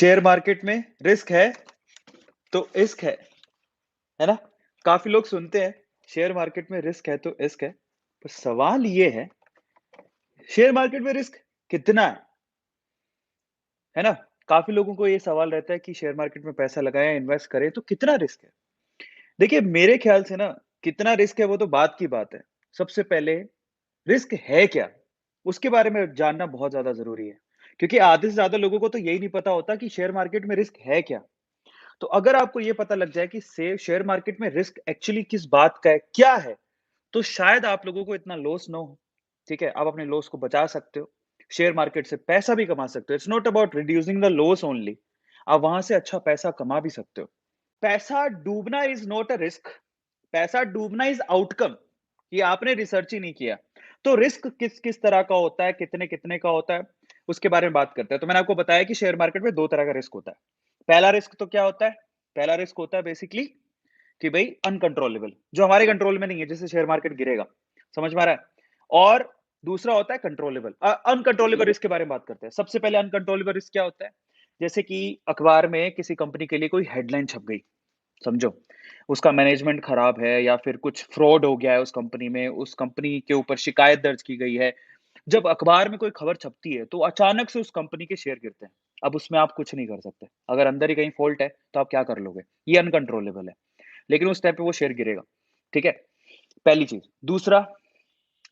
Share market में risk है तो इश्क है ना? काफ़ी लोग सुनते हैं, शेयर मार्केट में रिस्क है तो इश्क है। पर सवाल ये है, शेयर मार्केट में रिस्क कितना है ना? काफ़ी लोगों को ये सवाल रहता है कि शेयर मार्केट में पैसा लगाएँ, इन्वेस्ट करें तो कितना रिस्क है? देखिए, मेरे ख्याल से ना कितना रिस्क है वो तो बाद की बात है। सबसे पहले रिस्क है क्या? उसके बारे में जानना बहुत ज़्यादा ज़रूरी है। क्योंकि आधे से ज़्यादा लोगों को तो यही नहीं पता होता कि शेयर मार्केट में रिस्क है क्या? तो अगर आपको ये पता लग जाए कि से शेयर मार्केट में रिस्क एक्चुअली किस बात का है, क्या है, तो शायद आप लोगों को इतना लॉस ना हो, ठीक है? आप अपने लॉस को बचा सकते हो। शेयर मार्केट से पैसा भी कमा सकते हो। It's not about reducing the loss only. आप वहाँ से अच्छा पैसा कमा भी सकते हो। पैसा डूबना इज़ नॉट अ रिस्क, पैसा डूबना इज़ आउटकम। ये आपने रिसर्च ही नहीं किया। तो रिस्क किस-किस तरह का होता है, कितने-कितने का होता है, उसके बारे में बात करते हैं। तो मैंने आपको बताया कि शेयर मार्केट में 2 तरह का रिस्क होता है। पहला रिस्क तो क्या होता है? पहला रिस्क होता है बेसिकली कि भई अनकंट्रोलेबल, जो हमारे कंट्रोल में नहीं है, जिससे शेयर मार्केट गिरेगा। समझ में आ रहा है? और दूसरा होता है कंट्रोलेबल। अनकंट्रोलेबल रिस्क के बारे में बात करते हैं। सबसे पहले अनकंट्रोलेबल रिस्क क्या होता है? जैसे कि अखबार में किसी कंपनी के लिए कोई हेडलाइन छप गई, समझो। उसका मैनेजमेंट खराब है या फिर कुछ फ्रॉड हो गया है उस कंपनी में, उस कंपनी के ऊपर शिकायत दर्ज की गई है। जब अखबार में कोई खबर छपती है, तो अचानक से उस कंपनी के शेयर गिरते हैं। अब उसमें आप कुछ नहीं कर सकते। अगर अंदर ही कहीं फ़ॉल्ट है, तो आप क्या कर लोगे? ये अनकंट्रोलेबल है। लेकिन उस टाइम पे वो शेयर गिरेगा, ठीक है? पहली चीज़। दूसरा,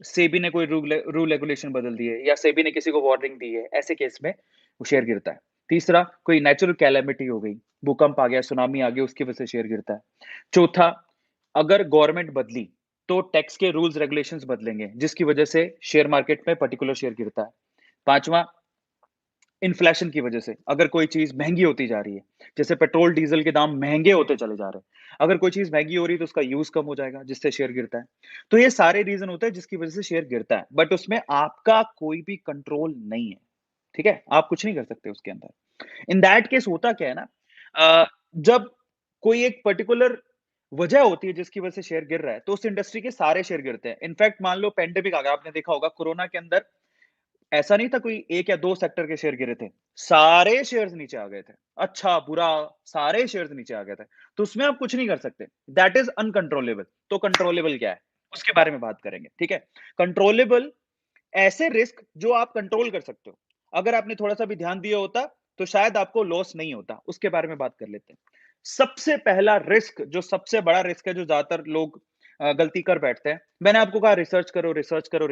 सेबी ने कोई रूल रेगुलेशन बदल दिए या सेबी ने किसी को वार्निंग दी है, ऐसे केस में वो शेयर गिरता है। तीसरा, कोई नेचुरल कैलामिटी हो गई, भूकंप आ गया, सुनामी आ गई, उसकी वजह से शेयर गिरता है। चौथा, अगर गवर्नमेंट बदली, तो टैक्स के रूल्स रेगुलेशंस बदलेंगे, जिसकी वजह से शेयर मार्केट में पर्टिकुलर शेयर गिरता है। पाँचवाँ, इन्फ्लेशन की वजह से, अगर कोई चीज़ महँगी होती जा रही है, जैसे पेट्रोल, डीज़ल के दाम महँगे होते चले जा रहे हैं। अगर कोई चीज़ महँगी हो रही है, तो उसका यूज़ कम हो जाएगा, जिससे शेयर गिरता है। तो ये सारे रीज़न होते हैं, जिसकी वजह से शेयर गिरता है, बट उसमें आपका कोई भी कंट्रोल नहीं है, ठीक है? आप कुछ नहीं कर सकते उसके अंदर। इन दैट केस होता क्या है ना जब कोई एक पर्टिकुलर वजह होती है, जिसकी वजह से शेयर गिर रहा है, तो उस इंडस्ट्री के सारे शेयर गिरते हैं। इनफैक्ट मान लो पैंडेमिक आ गया, आपने देखा होगा कोरोना के अंदर ऐसा नहीं था कोई 1 या 2 सेक्टर के शेयर गिरे थे, सारे शेयर्स नीचे आ गए थे। अच्छा, बुरा, सारे शेयर्स नीचे आ गए थे। तो उसमें आप कुछ नहीं कर सकते। That is uncontrollable. तो कंट्रोलेबल क्या है? उसके बारे में बात करेंगे, ठीक है? कंट्रोलेबल ऐसे रिस्क जो आप कंट्रोल कर सकते हो। अगर आपने थोड़ा-सा भी ध्यान दिया होता, तो शायद आपको लॉस नहीं होता। उसके बारे में बात कर लेते हैं। सबसे पहला रिस्क, जो सबसे बड़ा रिस्क है, जो ज़्यादातर लोग गलती कर बैठते हैं, मैंने आपको कहा रिसर्च करो, रिसर्च करो।